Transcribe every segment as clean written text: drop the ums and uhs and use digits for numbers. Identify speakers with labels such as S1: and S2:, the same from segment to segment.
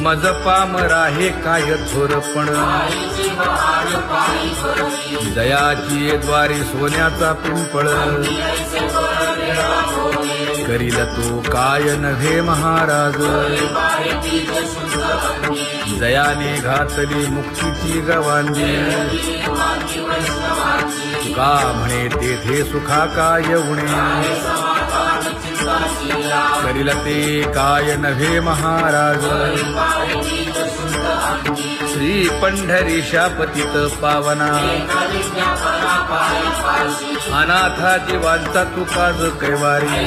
S1: मज पामरा हे काय थोरपण दयाची द्वारी सोन्याचा पिंपळ करील तो काय नव्हे महाराज दयाने घातली मुक्तीची गवांदी तुका म्हणे तेथे सुखा काय उणे करील ते काय नव्हे महाराज श्री पंढरीशा पतित पावना अनाथा जीवांचा तुकाज कैवारी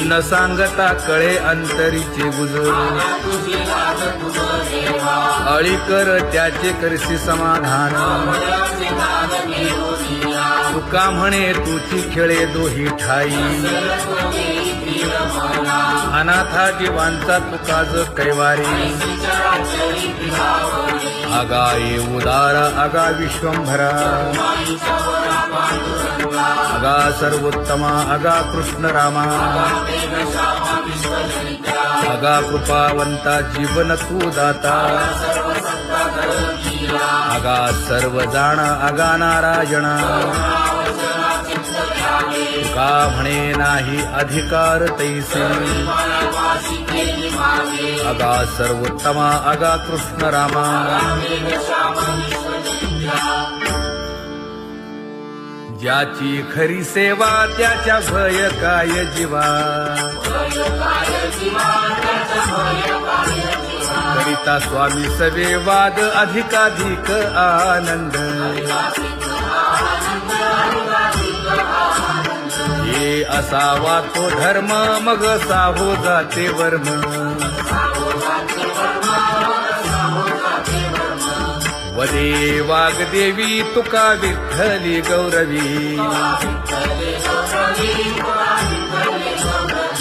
S1: न सांगता कळे अंतरीचे गुज अळी कर त्याचे करशी समाधान तुका म्हणे तुची खेळे दोही ठाई अनाथा जीवांचा तुकाज कैवारी आगा ये उदार आगा विश्वंभरा आगा सर्वोत्तमा आगा कृष्ण रामा आगा कृपावंता जीवन तू दाता आगा सर्व जाणा आगा नारायणा तुका म्हणे नाही अधिकार तैसे आगा सर्वोत्तमा आगा कृष्ण रामा ज्याची खरी सेवा त्याच्या भय काय जीवा करिता स्वामी सवे वाद अधिकाधिक आनंद हे असावा तो धर्म मग साहो जाते वर्म वदे वाग्देवी तुका विठ्ठली गौरवी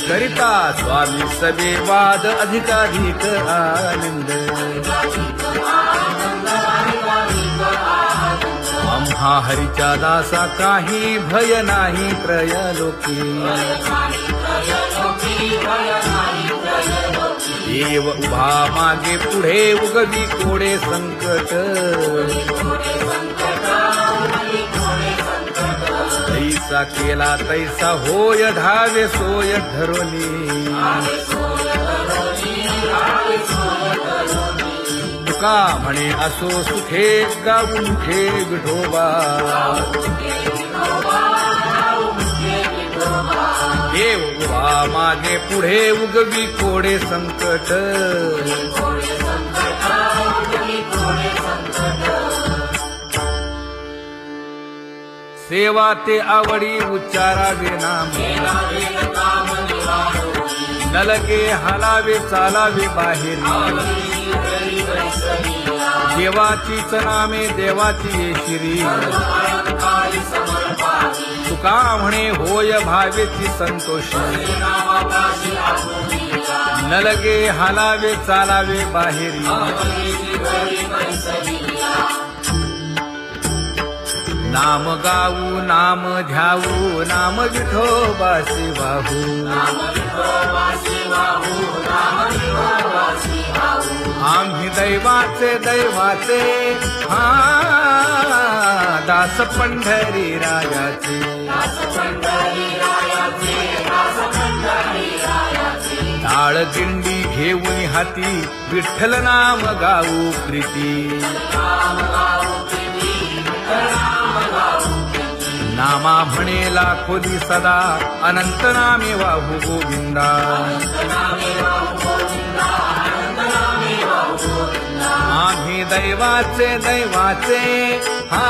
S1: करिता स्वामी सवे वाद अधिकाधिक आनंद आम्हा हरीच्या दासा काही भय नाही त्रयलोकी देव उभा मागे पुढे उगवी कोडे संकट तैसा केला तैसा होय धावे सोय धरोनी तुका म्हणे असो सुखे गाऊ मुखे विठोबा देव उभा मागे पुढे उगवी कोडे संकट सेवा ते आवडी उच्चारावे नाम नलगे हालावे चालावे बाहेरी देवाचीच नामे देवाची येशिरी तुका म्हणे होय भावेची संतोषी नलगे हालावे चालावे बाहेरी नाम गाऊ नाम ध्याऊ नाम विठोबासी वाहू आम्ही दैवाचे दैवाचे हा दास पंढरी रायाचे टाळ दिंडी घेऊन हाती विठ्ठल नाम गाऊ प्रीती नामा म्हणे लाखोदी सदा अनंत नामे वाहू गोविंदा आम्ही दैवाचे दैवाचे हा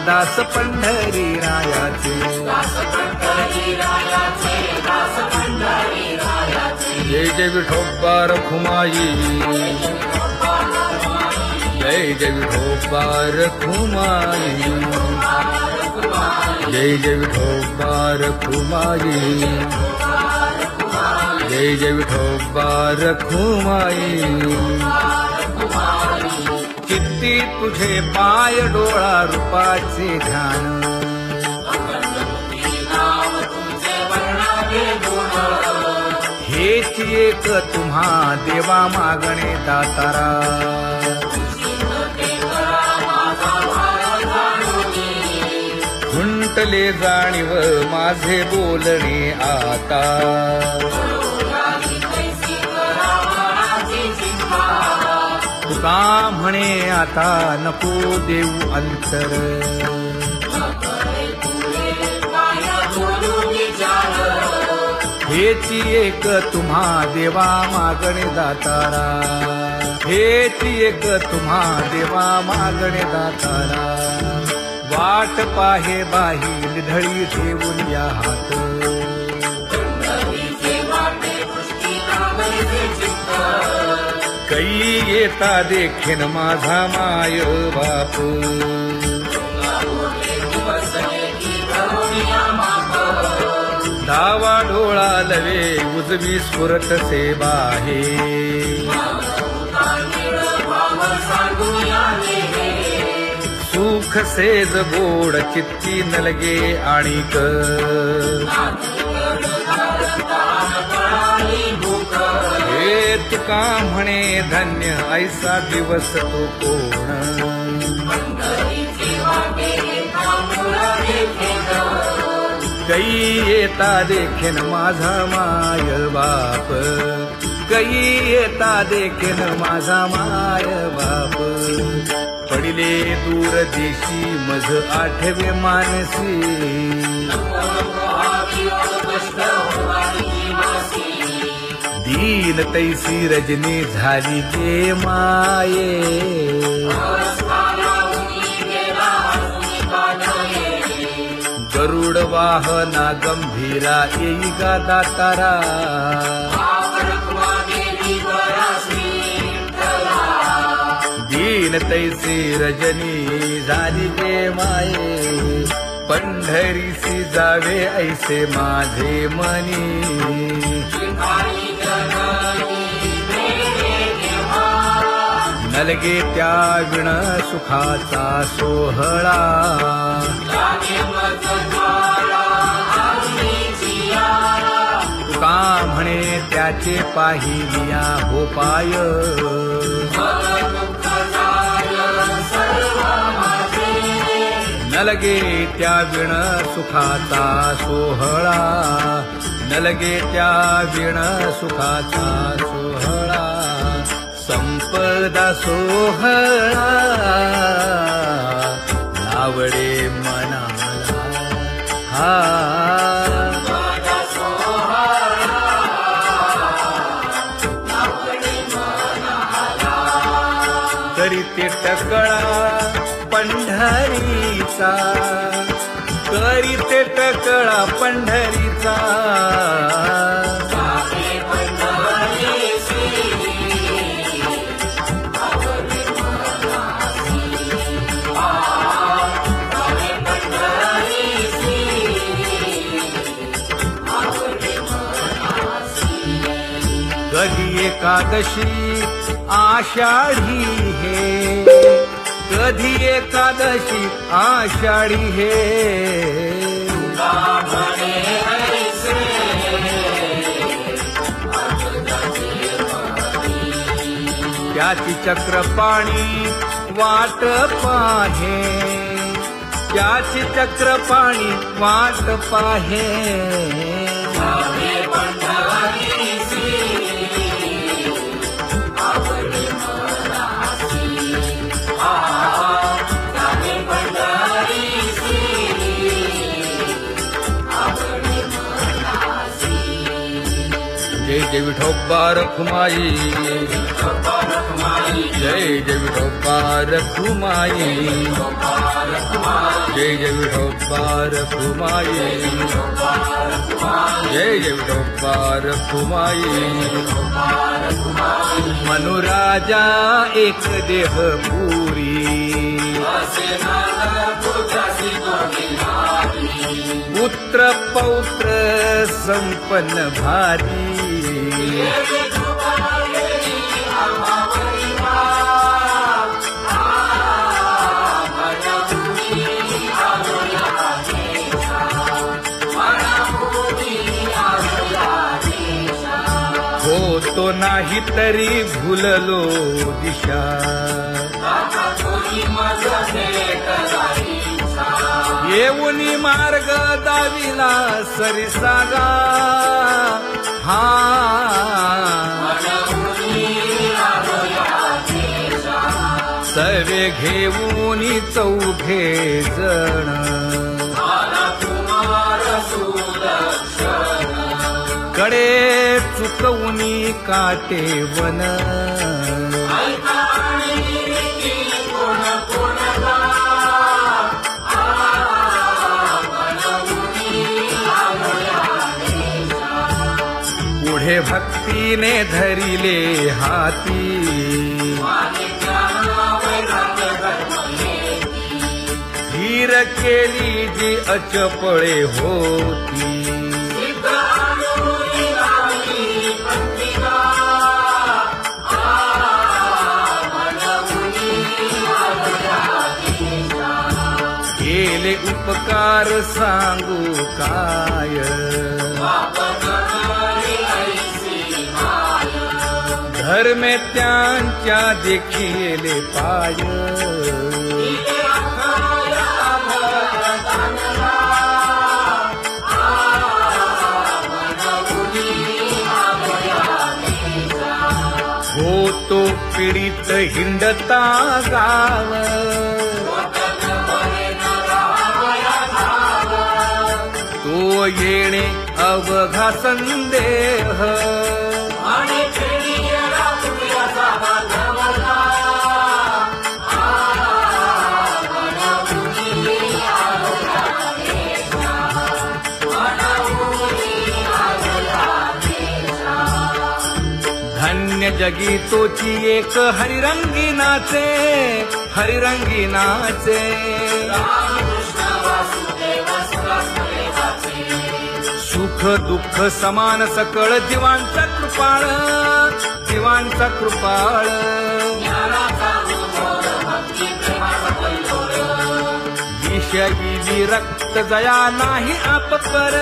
S1: दास पंढरी रायाचे जय जय विठोबा रखुमाई जय जय विठोबा रखुमाई जय जय विठोबा रखुमाई जय जय विठोबा रखुमाई चित्ती तुझे पाय डोळा रूपाचे ध्यान हेच एक तुम्हा देवा मागणे दातारा खुंटले जाणीव माझे बोलणे आता तुका म्हणे आता नको देऊ अंतर हेच एक तुम्हा देवा मागणे दातारा हेच एक तुम्हा देवा मागणे दातारा वाट पाहे बाही ढळी ठेवून या हात कै येता देखेन माझा माय बाप डावा डोळा लवे उजवी स्फुरत से बाहे सुख सेज गोड चित्ती नलगे आणिक हे तुका म्हणे धन्य ऐसा दिवस तो कोण कै येता देखेन माझा माय बाप कै येता देखेन माझा माय बाप पडिले दूर देशी मज आठवे मानसी दीन तैसी रजनी झाली जे माये गरुड वाहना गंभीरा येई गा दातारा दीन तैसी रजनी झाली जे माये पंढरीसी जावे ऐसे माझे मनी नलगे त्या विण सुखाचा सोहळा तुका म्हणे त्याचे पाहिलिया हो पाय नलगे त्या विण सुखाचा सोहळा नलगे त्या विण सुखाचा सोहळा संपदा सोहळा नावडे मनाला हा करीते टकळा पंढरीचा करीते टकळा पंढरीचा कधी एकादशी आषाढी हे कधी एकादशी आषाढी हे त्याची चक्रपाणी वाट पाहे त्याची चक्रपाणी वाट पाहे जय जय विठोबा रखुमाई जय जय विठोबा रखुमाई जय जय विठोबा रखुमाई जय जय विठोबा रखुमाई मनुराजा एक देह पुरी पुत्र पौत्र संपन्न भारी होतो नाही तरी भुललो दिशा येऊनी मार्ग दाविला सरिसागा हा सर्वे घेऊनी चौघे जण कडे चुकवूनी काटे वन पुढे भक्तीने धरिले हाती धीर केली जी अचपळे होती केले उपकार सांगू काय धर्मे त्यांच्या देखिले पाय होतो पीडित हिंडता गाव तो येणे अवघा संदेह धन्य जगी तोची एक हरिरंगी नाचे हरिरंगी नाचे सुख दुःख समान सकळ जीवांचा कृपाळ जीवांचा कृपाळ विषयी विरक्त जया नाही आपपर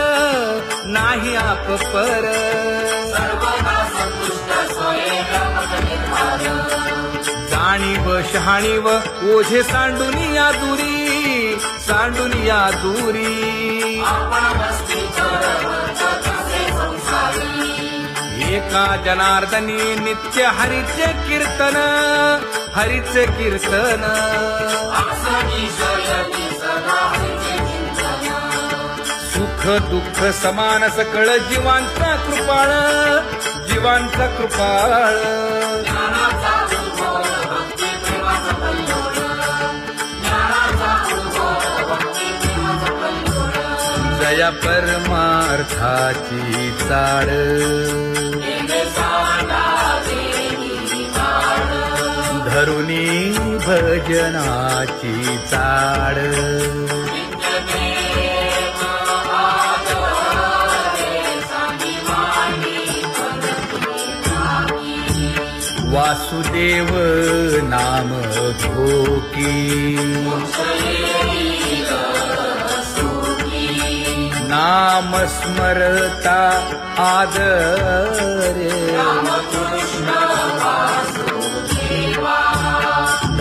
S1: नाही आपपर जाणीव शहाणीव ओझे सांडुनिया दूरी एका जनार्दनी नित्य हरीचे कीर्तन सुख दुःख समान सकळ जीवांचा कृपाळ जया परमार्थाची चाळ धरुनी भजनाची चाळ वासुदेव नाम घोकी नाम स्मरता आदरे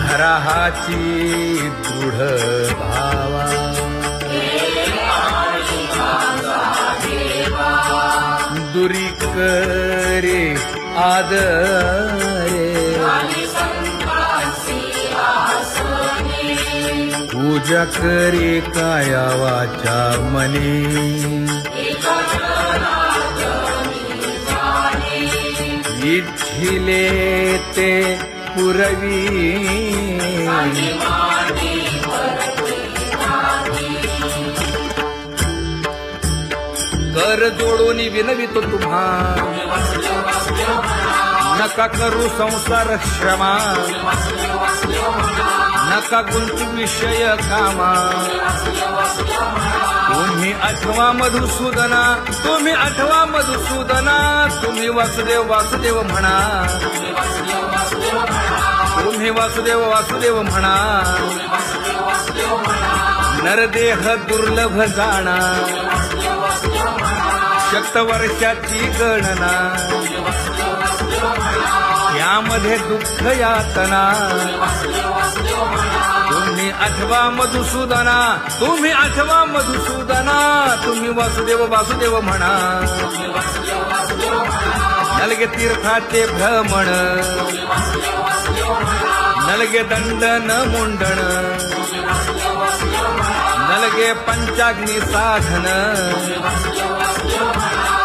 S1: धराहाची दृढ भावा दुरी करे आदरे पूजा करे काया वाचा मने इच्छिले ते पुरवी कर जोडून विनवितो तुम्हा नका करू संसार क्षमा नका गुंतू विषय कामा तुम्ही आठवा मधुसूदना तुम्ही वासुदेव म्हणा तुम्ही वासुदेव म्हणा नरदेह दुर्लभ जाणा शतवर्षाची गणना यामध्ये दुःख यातना तुम्ही आठवा मधुसूदना, तुम्ही आठवा मधुसूदना, तुम्ही वासुदेव वासुदेव म्हणा. नलगे तीर्थाचे भ्रमण, नलगे दंडन मुंडण, नलगे पंचाग्नी साधन,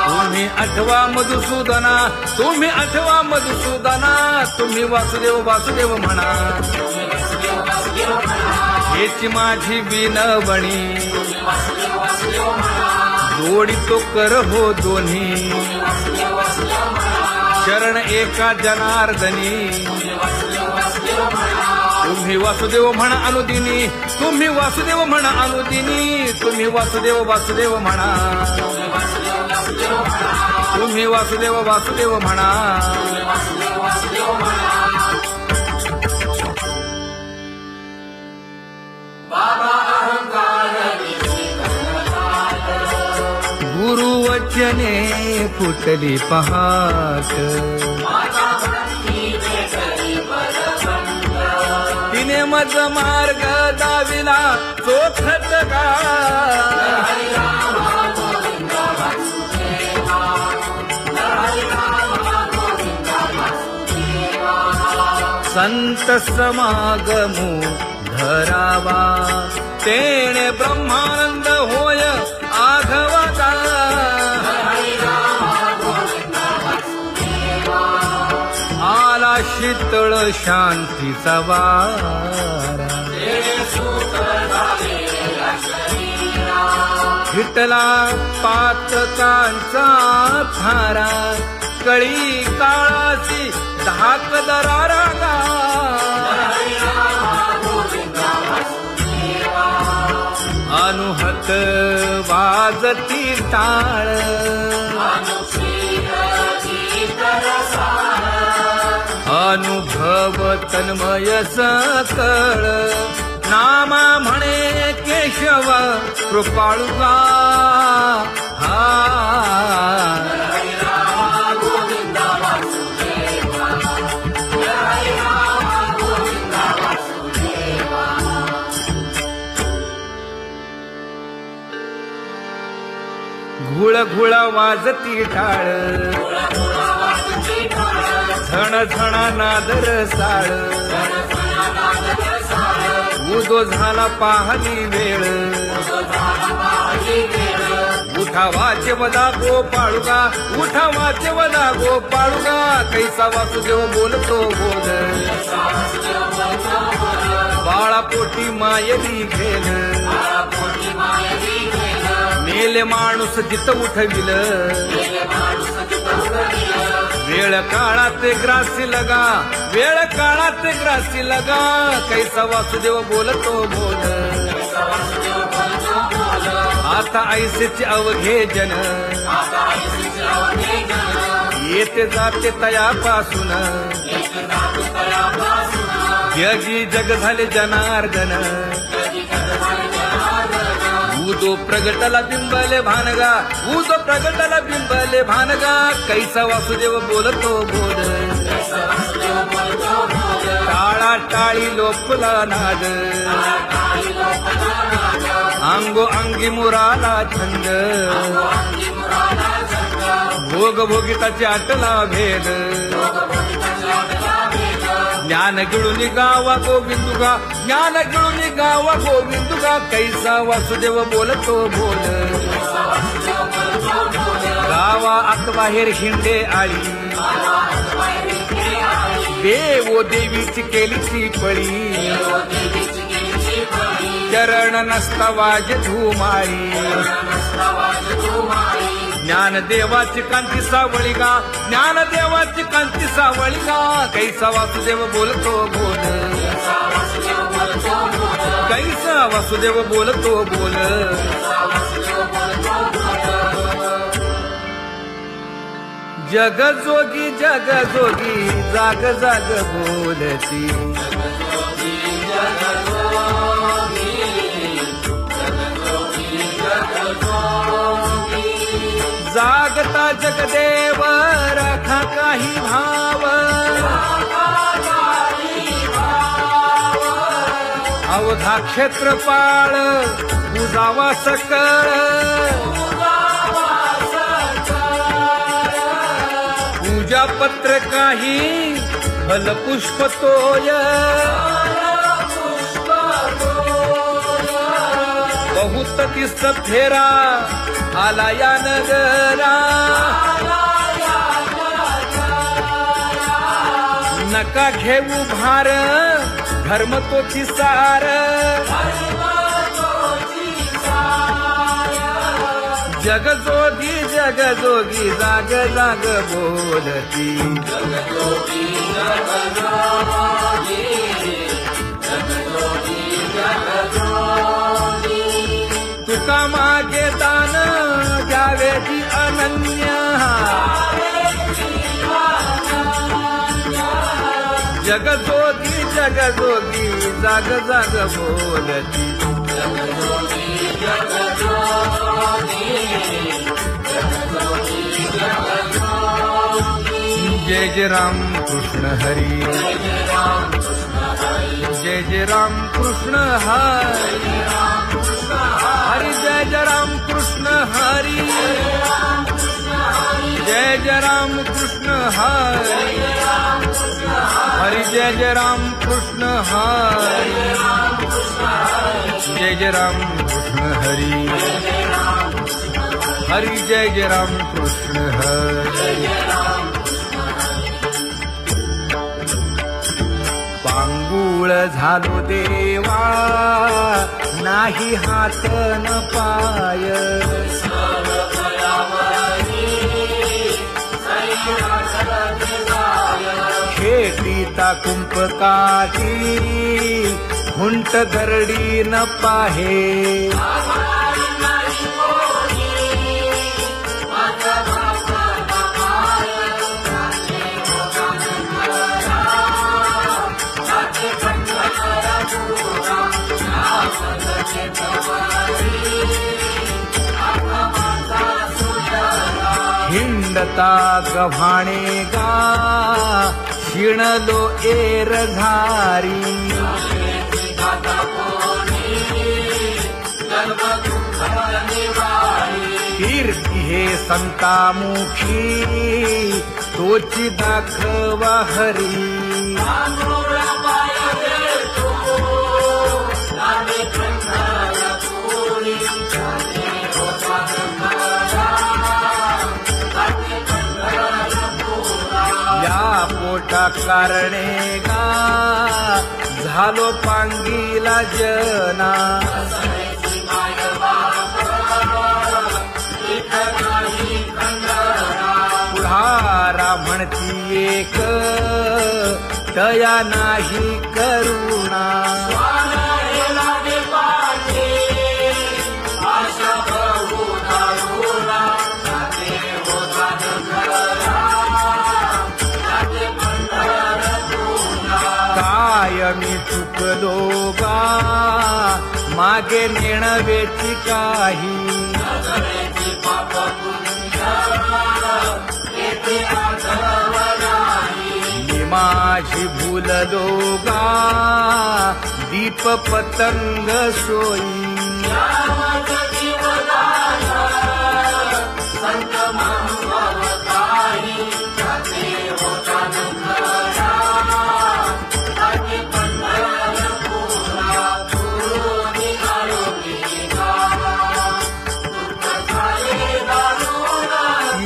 S1: तुम्ही आठवा मधुसूदना, तुम्ही आठवा मधुसूदना, तुम्ही वासुदेव वासुदेव म्हणा. हेची माझी विनवणी, जोडितो कर हो दोन्ही, शरण एका जनार्दनी. तुम्ही वासुदेव म्हणा अनुदिनी, तुम्ही वासुदेव म्हणा अनुदिनी, तुम्ही वासुदेव वासुदेव म्हणा, तुम्ही वासुदेव वासुदेव म्हणा. गुरुवचने फुटली पहाट, तिने मज मार्ग दाविला चोखत का. संत समागमू धरावा, तेणे ब्रह्मानंद होय आघवता. आला शीतळ शांतीचा वारा, हिटला पातकांचा थारा, कळी काळाची धाक दरारा. अनुहत वाजती टाळ, अनुभव तन्मय सकळ. नामा म्हणे केशव कृपाळुगा, घुळ घुळ वाजती टाळ, झण झण नादर साळ. उदो झाला पाहली वेळ, उठावाचे वदा गोपाळुगा, उठावाचे वदा गोपाळुगा. कैसा वासुदेव बोलतो बोल, बाळापोटी मायली घेल. मेले माणूस जित उठविल, वेळ काळात ग्रासी लगा, वेळ काळात ग्रासी लगा. कैसा वासुदेव बोलतो बोल, आता ऐसेचे अवघे जन, येते जाते तयापासून. जगी जग झाले जनार्दन, उदो प्रगटला बिंबले भानगा, उदो प्रगटला बिंबले भानगा. कैसा वासुदेव बोलतो बोल, टाळा टाळी लोपला नाद, अंगो अंगी मुराला छंद. भोग भोगिताचे आटला भेद, ज्ञान गिळून गावा गोविंदुगा, ज्ञान गिळून गावा गोविंदुगा. कैसा वासुदेव बोलतो बोल, गावा आत बाहेर हिंडे आळी, देवो देवीची केलीची पळी. चरण नसता वाज धुमाळी, ज्ञानदेवाची कांती सावळी गा, ज्ञानदेवाची कांती सावळी गा. कैसा वासुदेव बोलतो बोल, कैसा वासुदेव बोलतो बोल. जग जोगी जाग जाग बोलती. जागता जगदेव राखा काही भान. अवधा क्षेत्रपाळ पूजावा सकळ पूजा पत्र काही फलपुष्प तोय बहुत तीस फेरा आला या नगरा नका घेऊ भार धर्म तोची सार जगजोगी जगजोगी जाग जाग बोलती तुका मागे दान द्यावे जी अनन्य जगजोगी जगजोगी जाग जाग बोलती जय जय राम कृष्ण हरी जय जय राम कृष्ण हरी हरि जय जय राम कृष्ण हरी जय जय राम कृष्ण हरी हरि जय जय राम कृष्ण हरी जय जय राम कृष्ण हरी हरि जय जय राम कृष्ण हरी पांगुळ झालो देवा नाही हात न पाय खेटीता कुंपकाठी हुंट गरडी न पाहे हिंडता गव्हाणे गा शिणलो एरघारी कीर्ती हे संतामुखी तोची दाखवा हरी पोटा कारणे गा झालो पांगीला जना पुढारा म्हणती एक तया नाही करुणा मी चुकलो गा मागे नेणवेची काही मी माझी भूललो गा दीप पतंग सोयी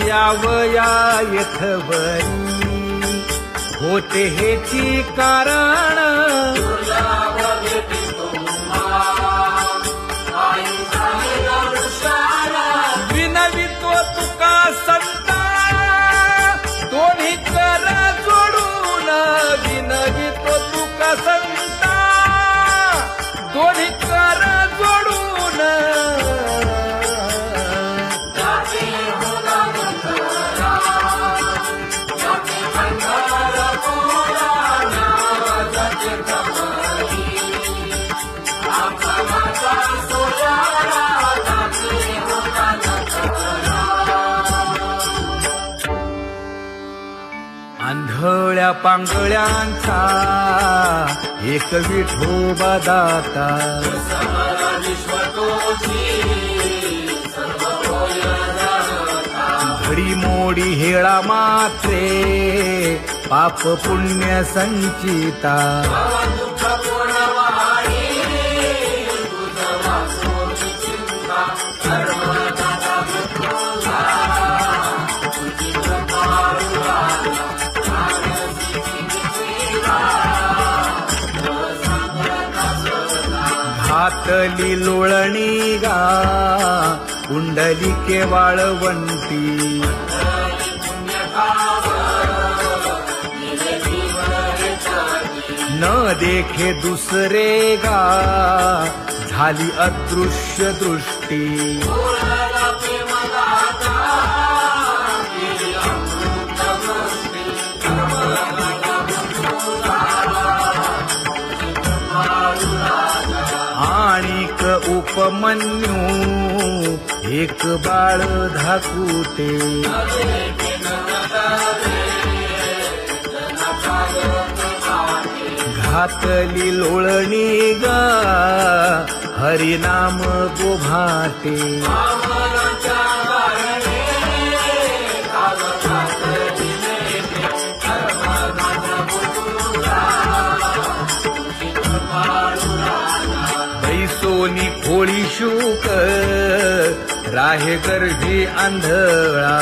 S1: यावया यथवरी होते हेची कारण विनवितो तुका संता दोन्ही कर जोडून विनवितो तुका संता दोन्ही कर जोडून आंधळ्या पांगळ्यांचा एक विठोबा दाता घडी मोडी हेळा मात्रे पाप पुण्य संचिता घातली लोळणी गा कुंडलिके वाळवंटी न देखे दुसरे गा झाली अदृश्य दृष्टी आणिक उपमन्यू एक बाळ धाकुटे घातली लोळणी गा हरिनाम गोभाटे बैसोनी खोळी शूक राहे गर्भी आंधळा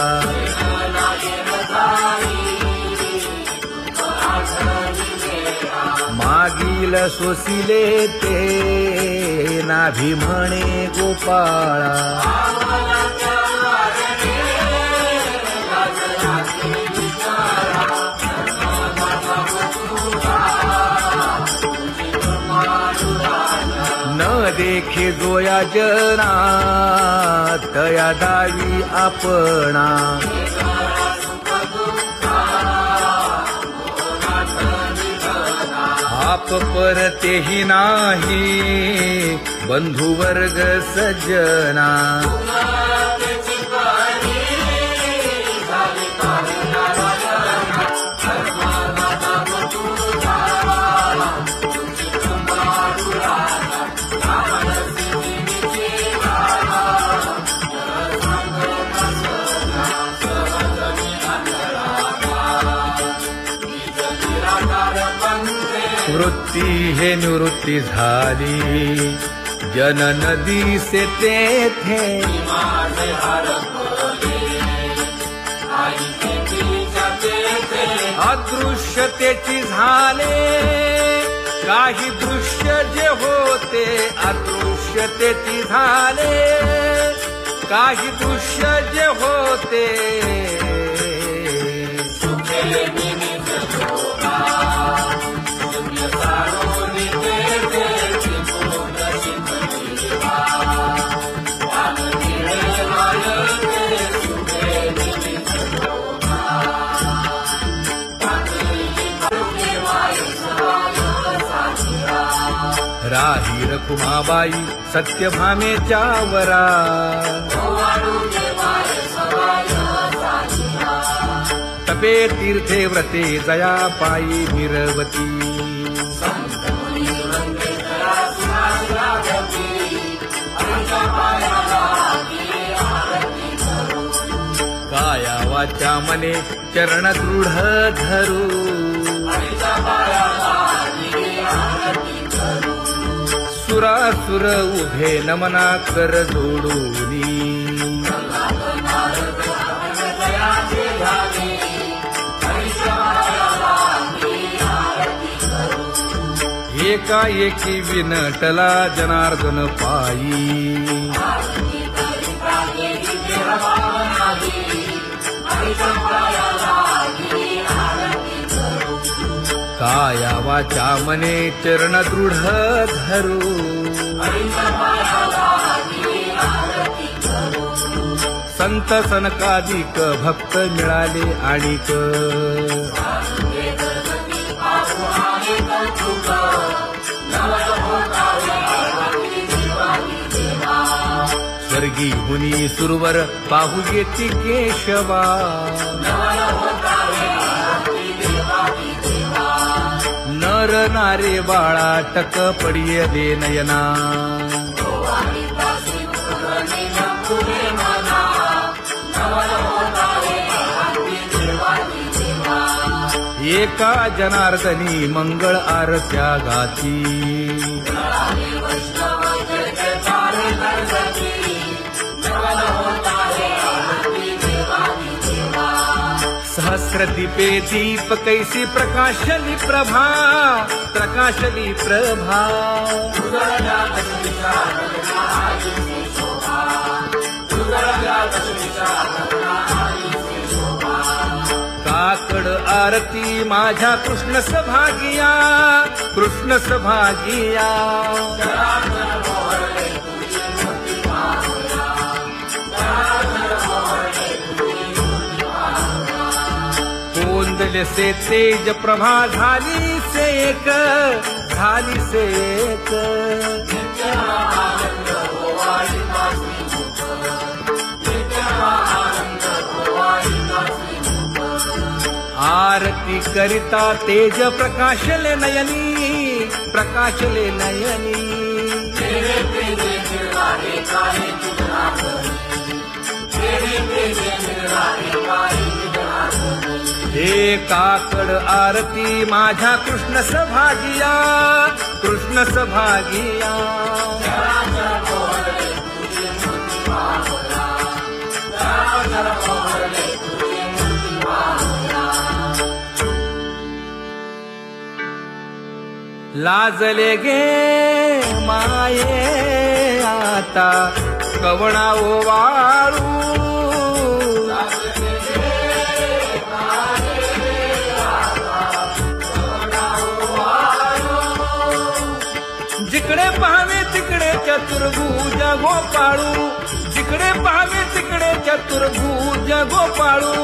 S1: मागील सोसिले ते नाभी म्हणे गोपाळा न देखे जोया जना तया दावी आपणा आप परतेही नाही बंधू वर्ग सज्जना वृत्ती हे निवृत्ती झाली जन नदी से तेथे अदृश्यतेची झाले काही दृश्य जे होते अदृश्यतेची झाले काही दृश्य जे होते राही रखुमाबाई सत्यभामेच्या वरा तपे तीर्थे व्रते जया पायी निरवती काया वाचा मने चरण दृढ धरू सुरासुर उभे नमना कर जोडूनी एकाएकी विनटला जनार्दन पायी काया वाचा मने चरण दृढ धरू संत सनकादिक भक्त मिळाले आणिक स्वर्गी हुनी सुरवर पाहू येती केशवा नर रडणारे बाळा टक पडिये दे नयना. एका जनार्दनी मंगळ आरत्या गाती. सहस्रदीपे दीप कैसी प्रकाशली प्रभा, प्रकाशली प्रभा. काकड आरती माझ्या कृष्ण सभागिया, कृष्ण सभागिया. कोंदले से तेज प्रभा झाली से एक, झाली से एक. आरती करिता तेज प्रकाशले नयनी, प्रकाशले नयनी. हे काकड आरती माझ्या कृष्ण सभागिया, कृष्ण सभागिया. लाजले गे माये आता कवणा ओवाळू. जिकडे पाहावे तिकडे चतुर्भुज गोपाळू, जिकडे पाहावे तिकडे चतुर्भुज गोपाळू.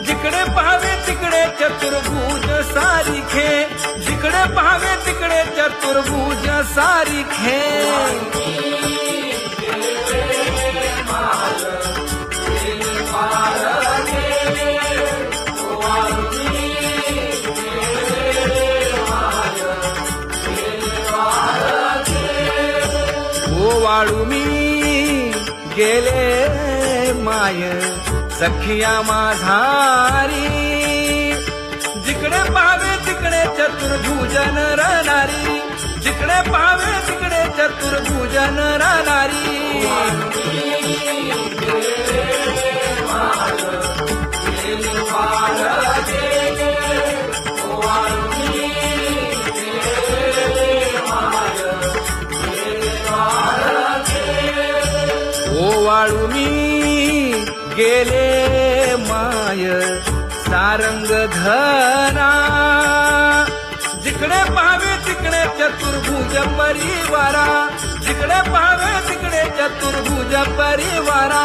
S1: जिकडे पाहावे तिकडे चतुर्भुज सारिखे, जिकडे पाहावे तिकडे चतुर्भुज सारिखे. ओवाळू मी गेले माय सखिया माझारी. जिकडे पाहावे तिकडे चतुर्भुज नरनारी, जिकडे पाहावे तिकडे चतुर्भुज नरनारी. ओवाळू मी गेले माय सारंग धना. जिकडे पाहावे तिकडे चतुर्भुज परिवारा, जिकडे पाहावे तिकडे चतुर्भुज परिवारा.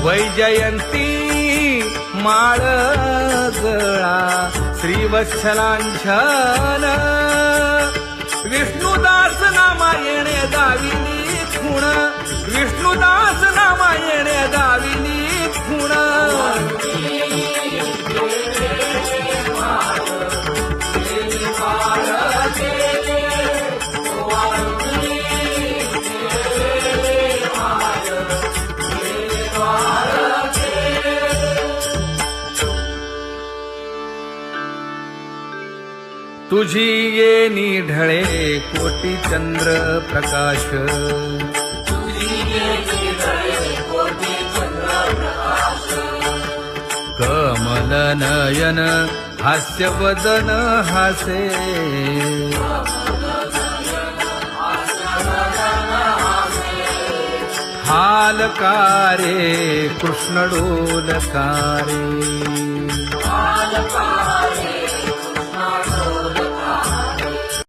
S1: वैजयंती माळ गळा श्रीवत्सलांछन. विष्णुदास नामायणे दाविनी खूण, विष्णुदास नामायणे दाविनी खूण. तुझी येनी ढळे कोटी चंद्र प्रकाश. कमल नयन हास्य वदन हासे. हालकारे कृष्ण डोलकारे.